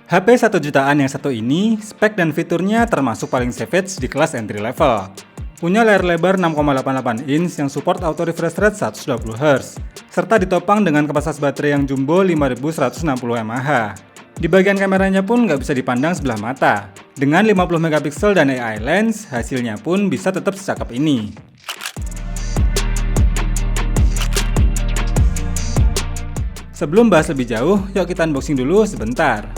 HP 1 jutaan yang satu ini, spek dan fiturnya termasuk paling savage di kelas entry level. Punya layar lebar 6,88 inch yang support auto refresh rate 120Hz, serta ditopang dengan kapasitas baterai yang jumbo 5160 mAh. Di bagian kameranya pun nggak bisa dipandang sebelah mata. Dengan 50 megapiksel dan AI lens, hasilnya pun bisa tetap secakep ini. Sebelum bahas lebih jauh, yuk kita unboxing dulu sebentar.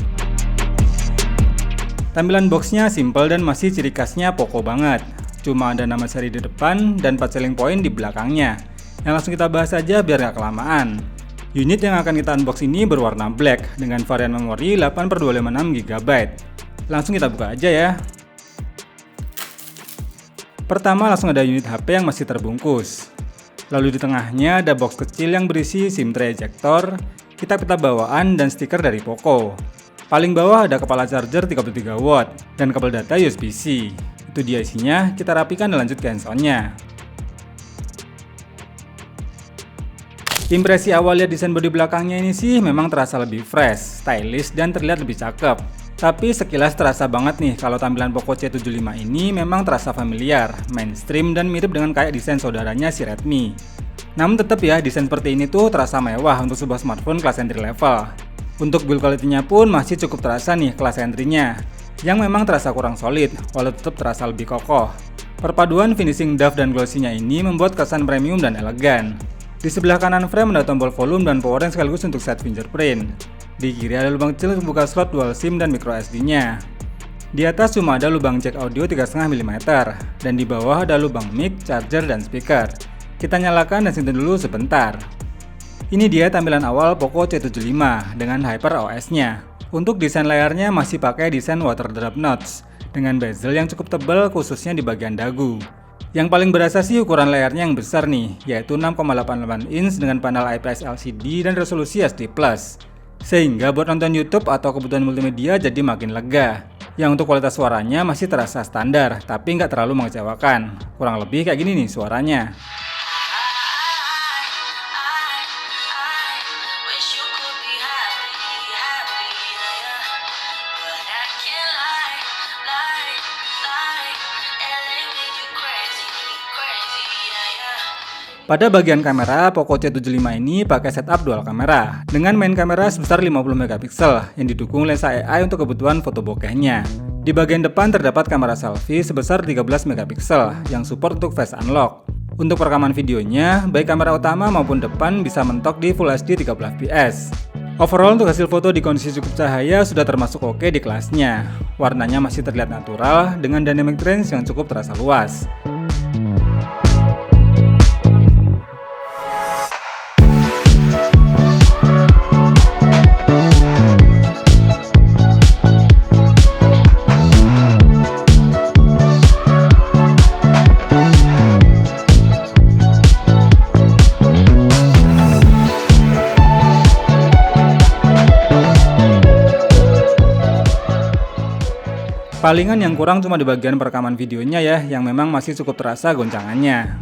Tampilan boxnya simple dan masih ciri khasnya Poco banget. Cuma ada nama seri di depan dan 4 selling point di belakangnya. Yang langsung kita bahas aja biar gak kelamaan. Unit yang akan kita unbox ini berwarna black dengan varian memori 8/256GB. Langsung kita buka aja ya. Pertama langsung ada unit HP yang masih terbungkus. Lalu di tengahnya ada box kecil yang berisi SIM tray ejector, kitab-kitab bawaan dan stiker dari Poco. Paling bawah ada kepala charger 33 watt dan kabel data USB-C. Itu dia isinya, kita rapikan dan lanjut ke hands-on-nya. Impresi awal lihat desain bodi belakangnya ini sih memang terasa lebih fresh, stylish, dan terlihat lebih cakep. Tapi sekilas terasa banget nih kalau tampilan Poco C75 ini memang terasa familiar, mainstream, dan mirip dengan kayak desain saudaranya si Redmi. Namun tetap ya, desain seperti ini tuh terasa mewah untuk sebuah smartphone kelas entry level. Untuk build quality-nya pun masih cukup terasa nih kelas entry-nya, yang memang terasa kurang solid, walau tetap terasa lebih kokoh. Perpaduan finishing doff dan glossy-nya ini membuat kesan premium dan elegan. Di sebelah kanan frame ada tombol volume dan power yang sekaligus untuk set fingerprint. Di kiri ada lubang kecil untuk buka slot dual SIM dan micro SD-nya. Di atas cuma ada lubang jack audio 3,5 mm, dan di bawah ada lubang mic, charger, dan speaker. Kita nyalakan dan simpan dulu sebentar. Ini dia tampilan awal Poco C75 dengan HyperOS-nya. Untuk desain layarnya masih pakai desain water drop notch dengan bezel yang cukup tebal khususnya di bagian dagu. Yang paling berasa sih ukuran layarnya yang besar nih, yaitu 6,88 inch dengan panel IPS LCD dan resolusi HD+. Sehingga buat nonton YouTube atau kebutuhan multimedia jadi makin lega. Yang untuk kualitas suaranya masih terasa standar, tapi nggak terlalu mengecewakan. Kurang lebih kayak gini nih suaranya. Pada bagian kamera, Poco C75 ini pakai setup dual kamera dengan main kamera sebesar 50 megapiksel yang didukung lensa AI untuk kebutuhan foto bokehnya. Di bagian depan terdapat kamera selfie sebesar 13 megapiksel yang support untuk face unlock. Untuk perekaman videonya, baik kamera utama maupun depan bisa mentok di Full HD 30fps. Overall untuk hasil foto di kondisi cukup cahaya sudah termasuk oke di kelasnya. Warnanya masih terlihat natural dengan dynamic range yang cukup terasa luas. Palingan yang kurang cuma di bagian perekaman videonya ya, yang memang masih cukup terasa goncangannya.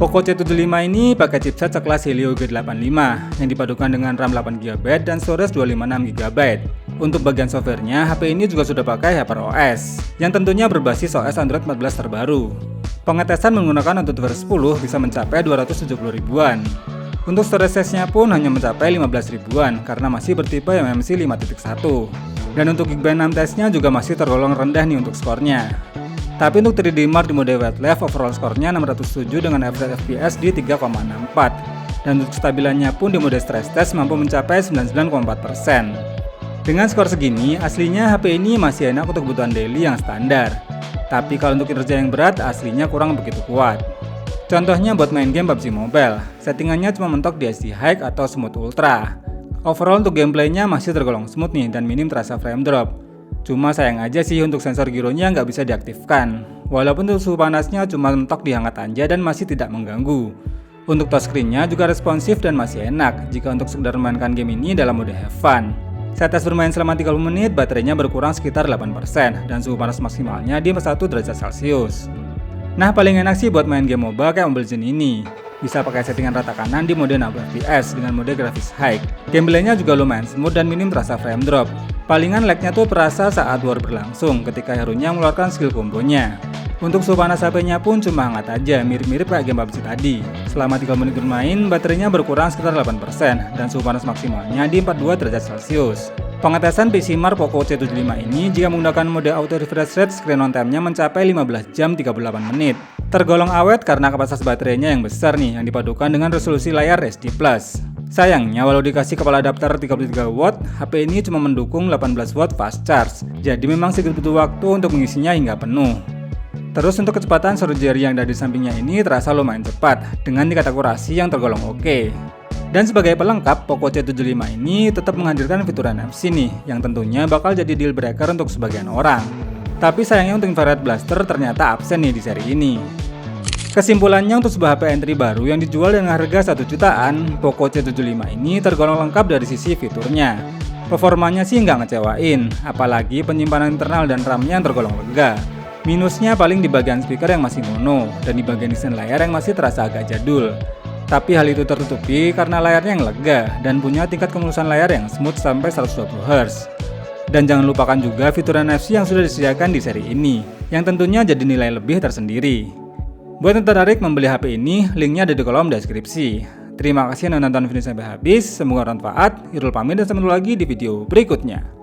Poco C75 ini pakai chipset sekelas Helio G85 yang dipadukan dengan RAM 8GB dan storage 256GB. Untuk bagian softwarenya, HP ini juga sudah pakai HyperOS yang tentunya berbasis OS Android 14 terbaru. Pengetesan menggunakan AnTuTu 10 bisa mencapai 270 ribuan. Untuk storage size-nya pun hanya mencapai 15 ribuan karena masih bertipe MMC 5.1. Dan untuk Geekbench 6 testnya juga masih tergolong rendah nih untuk skornya. Tapi untuk 3D Mark di mode wet left, overall skornya 607 dengan average FPS di 3,64. Dan untuk kestabilannya pun di mode stress test mampu mencapai 99,4%. Dengan skor segini, aslinya HP ini masih enak untuk kebutuhan daily yang standar. Tapi kalau untuk kinerja yang berat, aslinya kurang begitu kuat. Contohnya buat main game PUBG Mobile, settingannya cuma mentok di SD High atau Smooth Ultra. Overall untuk gameplaynya masih tergolong smooth nih dan minim terasa frame drop. Cuma sayang aja sih untuk sensor gironya nggak bisa diaktifkan. Walaupun untuk suhu panasnya cuma mentok di hangat aja dan masih tidak mengganggu. Untuk touchscreen-nya juga responsif dan masih enak jika untuk sekedar memainkan game ini dalam mode have fun. Saat tes bermain selama 30 menit, baterainya berkurang sekitar 8% dan suhu panas maksimalnya di 41 derajat Celcius. Nah, paling enak sih buat main game MOBA kayak Mobile Legends ini. Bisa pakai settingan rata kanan di mode 60 fps dengan mode grafis high. Gameplaynya juga lumayan smooth dan minim terasa frame drop. Palingan lagnya tuh terasa saat war berlangsung ketika hero-nya mengeluarkan skill kombonya. Untuk suhu panas HP-nya pun cuma hangat aja, mirip-mirip kayak game PUBG tadi. Selama 3 menit bermain, baterainya berkurang sekitar 8% dan suhu panas maksimalnya di 42 derajat Celcius. Pengetesan PC Mark Poco C75 ini jika menggunakan mode auto refresh rate, screen on time-nya mencapai 15 jam 38 menit. Tergolong awet karena kapasitas baterainya yang besar nih, yang dipadukan dengan resolusi layar HD+. Sayangnya, walau dikasih kepala adapter 33 watt, HP ini cuma mendukung 18 watt fast charge. Jadi memang sedikit butuh waktu untuk mengisinya hingga penuh. Terus untuk kecepatan surgery yang ada di sampingnya ini terasa lumayan cepat, dengan tingkat akurasi yang tergolong oke. Dan sebagai pelengkap, Poco C75 ini tetap menghadirkan fitur NFC nih, yang tentunya bakal jadi deal breaker untuk sebagian orang. Tapi sayangnya untuk infrared blaster ternyata absen nih di seri ini. Kesimpulannya, untuk sebuah HP entry baru yang dijual dengan harga 1 jutaan, Poco C75 ini tergolong lengkap dari sisi fiturnya. Performanya sih nggak ngecewain, apalagi penyimpanan internal dan RAM-nya yang tergolong lega. Minusnya paling di bagian speaker yang masih mono, dan di bagian desain layar yang masih terasa agak jadul. Tapi hal itu tertutupi karena layarnya yang lega dan punya tingkat kemulusan layar yang smooth sampai 120 Hz. Dan jangan lupakan juga fitur NFC yang sudah disediakan di seri ini, yang tentunya jadi nilai lebih tersendiri. Buat yang tertarik membeli HP ini, linknya ada di kolom deskripsi. Terima kasih yang nonton video sampai habis, semoga bermanfaat. Irul pamit dan sampai jumpa lagi di video berikutnya.